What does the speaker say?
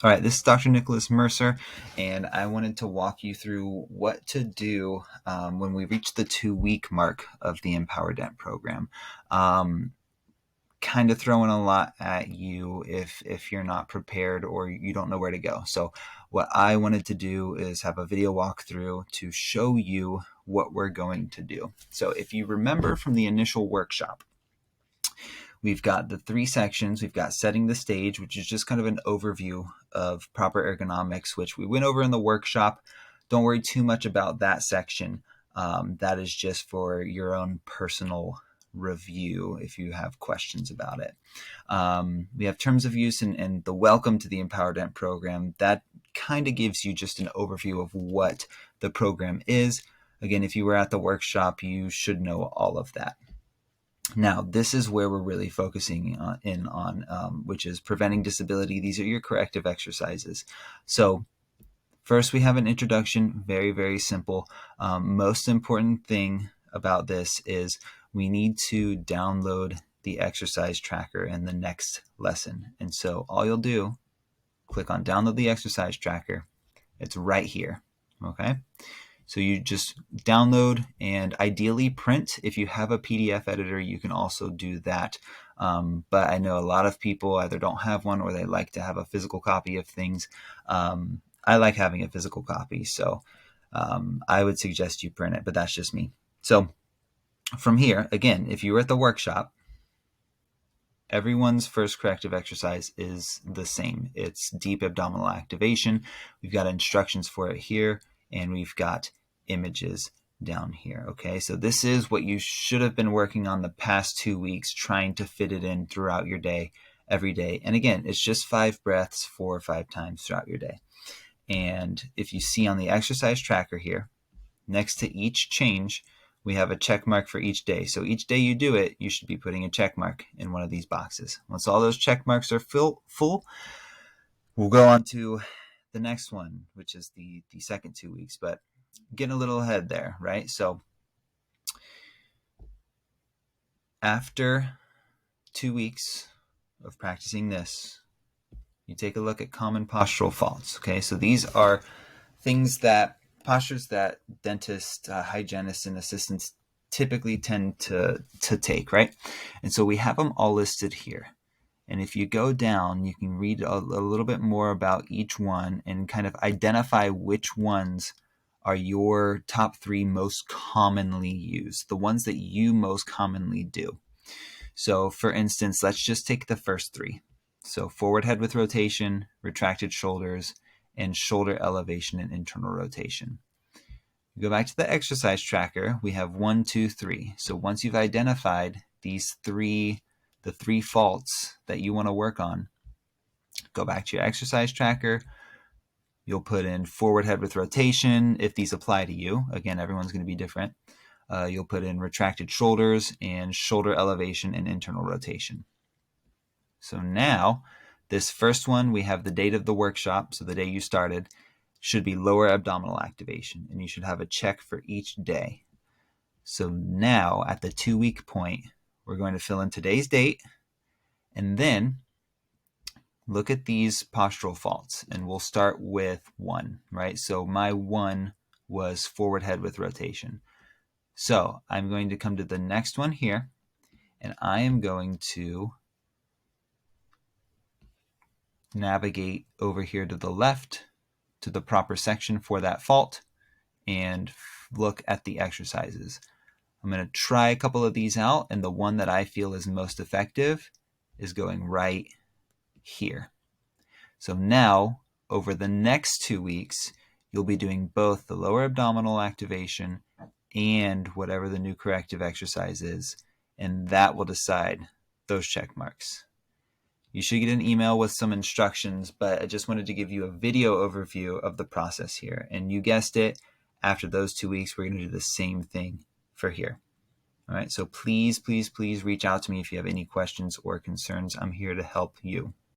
All right, this is Dr. Nicholas Mercer, and I wanted to walk you through what to do when we reach the 2-week mark of the EmpowerDent program. Kind of throwing a lot at you if you're not prepared or you don't know where to go. So what I wanted to do is have a video walkthrough to show you what we're going to do. So if you remember from the initial workshop, we've got the 3 sections. We've got setting the stage, which is just kind of an overview of proper ergonomics, which we went over in the workshop. Don't worry too much about that section. That is just for your own personal review if you have questions about it. We have terms of use and the welcome to the EmpowerDent program. That kind of gives you just an overview of what the program is. Again, if you were at the workshop, you should know all of that. Now, this is where we're really focusing on, which is preventing disability. These are your corrective exercises. So first, we have an introduction, very, very simple. Most important thing about this is we need to download the exercise tracker in the next lesson. And so all you'll do, click on download the exercise tracker. It's right here, okay? So you just download and ideally print. If you have a PDF editor, you can also do that. But I know a lot of people either don't have one or they like to have a physical copy of things. I like having a physical copy, so I would suggest you print it, but that's just me. So from here, again, if you were at the workshop, everyone's first corrective exercise is the same. It's deep abdominal activation. We've got instructions for it here, and we've got images down here. Okay, so this is what you should have been working on the past 2 weeks, trying to fit it in throughout your day, every day. And again, it's just 5 breaths 4 or 5 times throughout your day. And if you see on the exercise tracker here, next to each change, we have a check mark for each day. So each day you do it, you should be putting a check mark in one of these boxes. Once all those check marks are full, we'll go on to the next one, which is the second 2 weeks, but getting a little ahead there, right? So after 2 weeks of practicing this, you take a look at common postural faults. Okay, so these are postures that dentists, hygienists, and assistants typically tend to take, right? And so we have them all listed here. And if you go down, you can read a little bit more about each one and kind of identify which ones are your top 3 most commonly used, the ones that you most commonly do. So for instance, let's just take the first 3. So forward head with rotation, retracted shoulders, and shoulder elevation and internal rotation. You go back to the exercise tracker, we have 1, 2, 3. So once you've identified the 3 faults that you want to work on, go back to your exercise tracker. You'll put in forward head with rotation if these apply to you. Again, everyone's going to be different. You'll put in retracted shoulders and shoulder elevation and internal rotation. So now, this first one, we have the date of the workshop, so the day you started, should be lower abdominal activation, and you should have a check for each day. So now, at the 2-week point, we're going to fill in today's date, and then look at these postural faults, and we'll start with 1, right? So my 1 was forward head with rotation. So I'm going to come to the next one here, and I am going to navigate over here to the left to the proper section for that fault and look at the exercises. I'm going to try a couple of these out, and the one that I feel is most effective is going right here. So now, over the next 2 weeks, you'll be doing both the lower abdominal activation and whatever the new corrective exercise is, and that will decide those check marks. You should get an email with some instructions, but I just wanted to give you a video overview of the process here. And you guessed it, after those 2 weeks, we're going to do the same thing for here. All right, so please, please, please reach out to me if you have any questions or concerns. I'm here to help you.